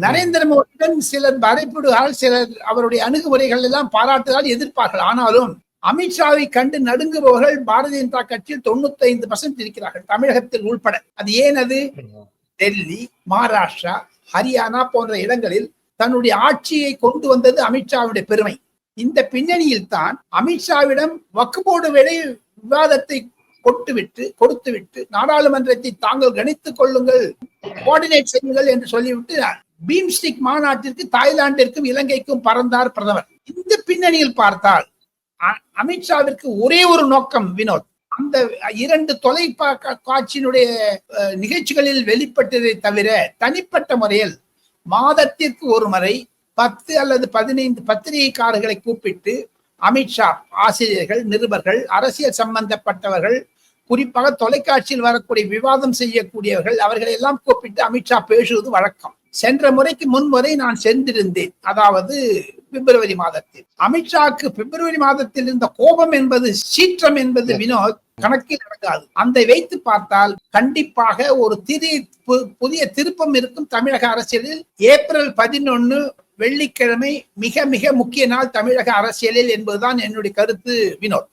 நரேந்திர மோடியுடன் சிலர் வரைபடுகிறார்கள், சிலர் அவருடைய அணுகுமுறைகள் எல்லாம் பாராட்டுதால் எதிர்ப்பார்கள். ஆனாலும் அமித்ஷாவை கண்டு நடுங்குபவர்கள் பாரதிய ஜனதா கட்சியில் 95% இருக்கிறார்கள், தமிழகத்தில் உள்பட. அது ஏன்? அது டெல்லி, மகாராஷ்டிரா, ஹரியானா போன்ற இடங்களில் தன்னுடைய ஆட்சியை கொண்டு வந்தது அமித்ஷாவுடைய பெருமை. இந்த பின்னணியில் தான் அமித்ஷாவிடம் வக்ஃப் போர்டு விவாதத்தை கொடுத்துவிட்டு நாடாளுமன்றத்தை தாங்கள் கணித்துக் கொள்ளுங்கள், கோஆர்டினேட் செய்யுங்கள் என்று சொல்லிவிட்டு பீம்ஸ்டிக் மாநாட்டிற்கு தாய்லாந்திற்கும் இலங்கைக்கும் பறந்தார் பிரதமர். இந்த பின்னணியில் பார்த்தால் அமித்ஷாவிற்கு ஒரே ஒரு நோக்கம் வினோத், அந்த 2 தொலைக்காட்சியினுடைய நிகழ்ச்சிகளில் வெளிப்பட்டதை தவிர தனிப்பட்ட முறையில் மாதத்திற்கு ஒரு முறை 10 அல்லது 15 பத்திரிகைக்காரர்களை கூப்பிட்டு அமித்ஷா ஆசிரியர்கள், நிருபர்கள், அரசியல் சம்பந்தப்பட்டவர்கள், குறிப்பாக தொலைக்காட்சியில் வரக்கூடிய விவாதம் செய்யக்கூடியவர்கள், அவர்களை எல்லாம் கூப்பிட்டு அமித்ஷா பேசுவது வழக்கம். சென்ற முறைக்கு முன்முறை நான் சென்றிருந்தேன், அதாவது பிப்ரவரி மாதத்தில். அமித்ஷாக்கு பிப்ரவரி மாதத்தில் இருந்த கோபம் என்பது, சீற்றம் என்பது வினோத் கணக்கில் நடக்காது. அந்த வைத்து பார்த்தால் கண்டிப்பாக ஒரு புதிய திருப்பம் இருக்கும் தமிழக அரசியலில். ஏப்ரல் 11 வெள்ளிக்கிழமை மிக மிக முக்கிய நாள் தமிழக அரசியலில் என்பதுதான் என்னுடைய கருத்து வினோத்.